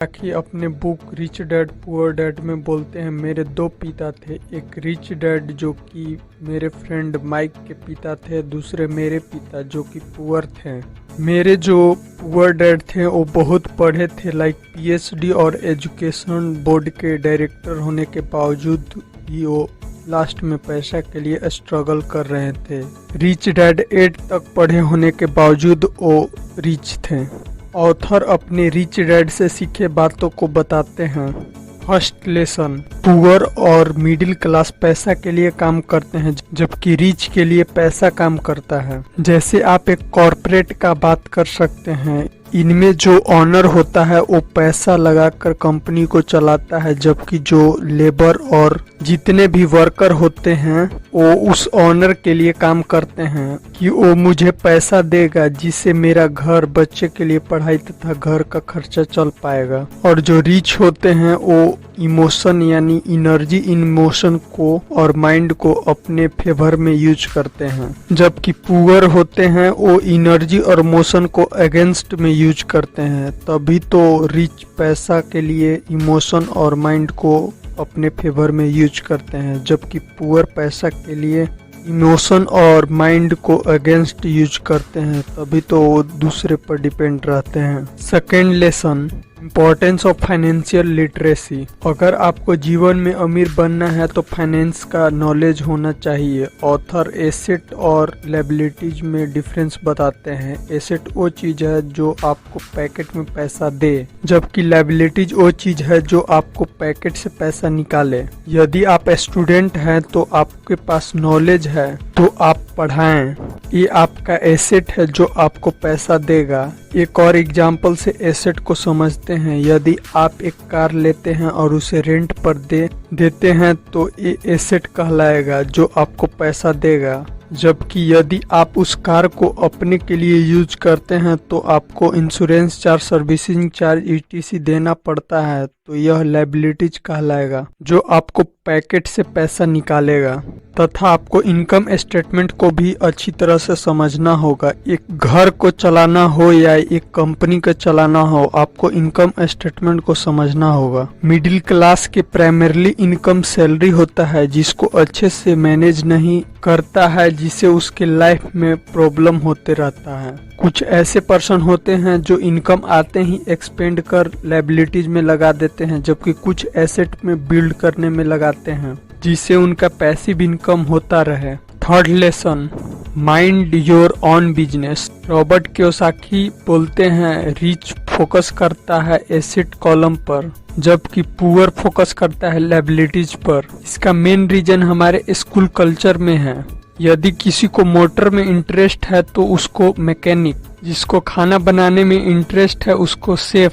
Kiyosaki अपने book rich dad poor dad में बोलते हैं, मेरे दो पिता थे। एक रिच डैड जो कि मेरे फ्रेंड माइक के पिता थे, दूसरे मेरे पिता जो कि पुअर थे। मेरे जो पुअर डैड थे वो बहुत पढ़े थे, लाइक पीएचडी और एजुकेशन बोर्ड के डायरेक्टर होने के बावजूद भी वो लास्ट में पैसा के लिए स्ट्रगल कर रहे थे। रिच डैड 8 तक पढ़े होने के बावजूद वो रिच थे। ऑथर अपने रिच डैड से सीखे बातों को बताते हैं। फर्स्ट लेसन, पुअर और मिडिल क्लास पैसा के लिए काम करते हैं जबकि रिच के लिए पैसा काम करता है। जैसे आप एक कॉर्पोरेट का बात कर सकते हैं, इनमें जो ऑनर होता है वो पैसा लगाकर कंपनी को चलाता है, जबकि जो लेबर और जितने भी वर्कर होते हैं वो उस ऑनर के लिए काम करते हैं कि वो मुझे पैसा देगा जिससे मेरा घर, बच्चे के लिए पढ़ाई तथा घर का खर्चा चल पाएगा। और जो रिच होते हैं वो इमोशन यानी एनर्जी, इमोशन को और माइंड को अपने फेवर में यूज करते हैं, जबकि पुअर होते हैं वो एनर्जी और इमोशन को अगेंस्ट में यूज करते हैं। तभी तो रिच पैसा के लिए इमोशन और माइंड को अपने फेवर में यूज करते हैं, जबकि पुअर पैसा के लिए इमोशन और माइंड को अगेंस्ट यूज करते हैं। तभी तो वो दूसरे पर डिपेंड रहते हैं। Second lesson, importance of financial literacy. अगर आपको जीवन में अमीर बनना है तो फाइनेंस का नॉलेज होना चाहिए। ऑथर एसेट और लायबिलिटीज में डिफरेंस बताते हैं। एसेट वो चीज है जो आपको पैकेट में पैसा दे, जबकि लायबिलिटीज वो चीज है जो आपको पैकेट से पैसा निकाले। यदि आप स्टूडेंट हैं तो आपके पास नॉलेज है तो आप पढ़ाएं, ये आपका एसेट है जो आपको पैसा देगा। एक और एग्जाम्पल से एसेट को समझते हैं। यदि आप एक कार लेते हैं और उसे रेंट पर देते हैं तो ये एसेट कहलाएगा जो आपको पैसा देगा, जबकि यदि आप उस कार को अपने के लिए यूज करते हैं तो आपको insurance charge, servicing charge etc देना पड़ता है, तो यह लायबिलिटीज कहलाएगा जो आपको पैकेट से पैसा निकालेगा। तथा आपको इनकम स्टेटमेंट को भी अच्छी तरह से समझना होगा। एक घर को चलाना हो या एक कंपनी को चलाना हो, आपको इनकम स्टेटमेंट को समझना होगा। मिडिल क्लास के प्राइमरीली इनकम सैलरी होता है जिसको अच्छे से मैनेज नहीं करता है, जिससे उसके लाइफ में प्रॉब्लम होते रहता है। कुछ ऐसे पर्सन होते हैं जो इनकम आते ही एक्सपेंड कर लायबिलिटीज में लगा देते हैं, जबकि कुछ एसेट में बिल्ड करने में लगाते हैं जिससे उनका पैसिव इनकम होता रहे। Third lesson, mind your on business. Robert Kiyosaki बोलते हैं, रिच फोकस करता है एसेट कॉलम पर जबकि पुअर फोकस करता है लायबिलिटीज पर। इसका मेन रीजन हमारे स्कूल कल्चर में है। यदि किसी को मोटर में इंटरेस्ट है तो उसको मैकेनिक, जिसको खाना बनाने में इंटरेस्ट है उसको शेफ,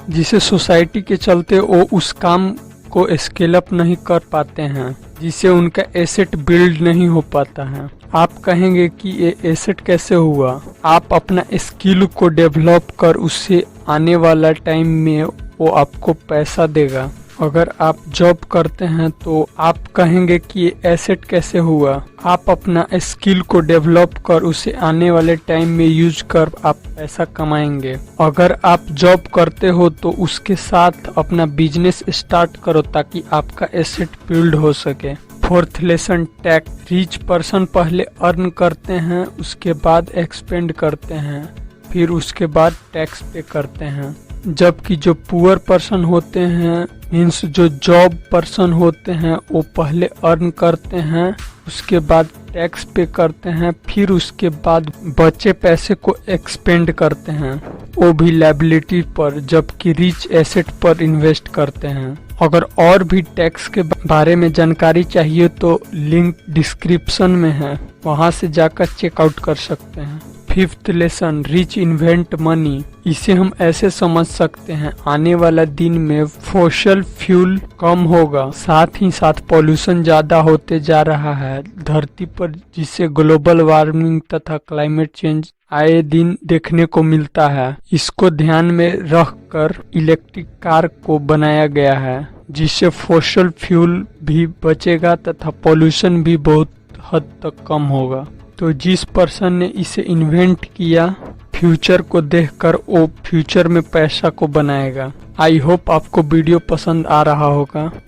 जिसे सोसाइटी के चलते वो उस काम को स्केल अप नहीं कर पाते हैं, जिससे उनका एसेट बिल्ड नहीं हो पाता है। आप कहेंगे कि ये एसेट कैसे हुआ? आप अपना स्किल को डेवलप कर उससे आने वाला टाइम में वो आपको पैसा देगा। अगर आप जॉब करते हैं तो आप कहेंगे कि ये एसेट कैसे हुआ? आप अपना स्किल को डेवलप कर उसे आने वाले टाइम में यूज कर आप पैसा कमाएंगे। अगर आप जॉब करते हो तो उसके साथ अपना बिजनेस स्टार्ट करो ताकि आपका एसेट बिल्ड हो सके। Fourth lesson, tax. Rich person पहले अर्न करते हैं, उसके बाद एक्सपेंड करते हैं, फिर उसके बाद टैक्स पे करते हैं, जबकि जो पुअर पर्सन होते हैं, मीन्स जो जॉब पर्सन होते हैं, वो पहले अर्न करते हैं, उसके बाद टैक्स पे करते हैं, फिर उसके बाद बचे पैसे को एक्सपेंड करते हैं, वो भी लायबिलिटी पर, जबकि रिच एसेट पर इन्वेस्ट करते हैं। अगर और भी टैक्स के बारे में जानकारी चाहिए तो लिंक डिस्क्रिप्शन में है, वहां से जाकर चेकआउट कर सकते हैं। Fifth lesson, rich invent money. इसे हम ऐसे समझ सकते हैं, आने वाला दिन में फॉसिल फ्यूल कम होगा, साथ ही साथ पॉल्यूशन ज्यादा होते जा रहा है धरती पर, जिससे ग्लोबल वार्मिंग तथा क्लाइमेट चेंज आए दिन देखने को मिलता है। इसको ध्यान में रखकर इलेक्ट्रिक कार को बनाया गया है, जिससे फॉसिल फ्यूल भी बचेगा तथा पॉल्यूशन भी बहुत हद तक कम होगा। तो जिस पर्सन ने इसे इन्वेंट किया फ्यूचर को देखकर वो फ्यूचर में पैसा को बनाएगा। आई होप आपको वीडियो पसंद आ रहा होगा।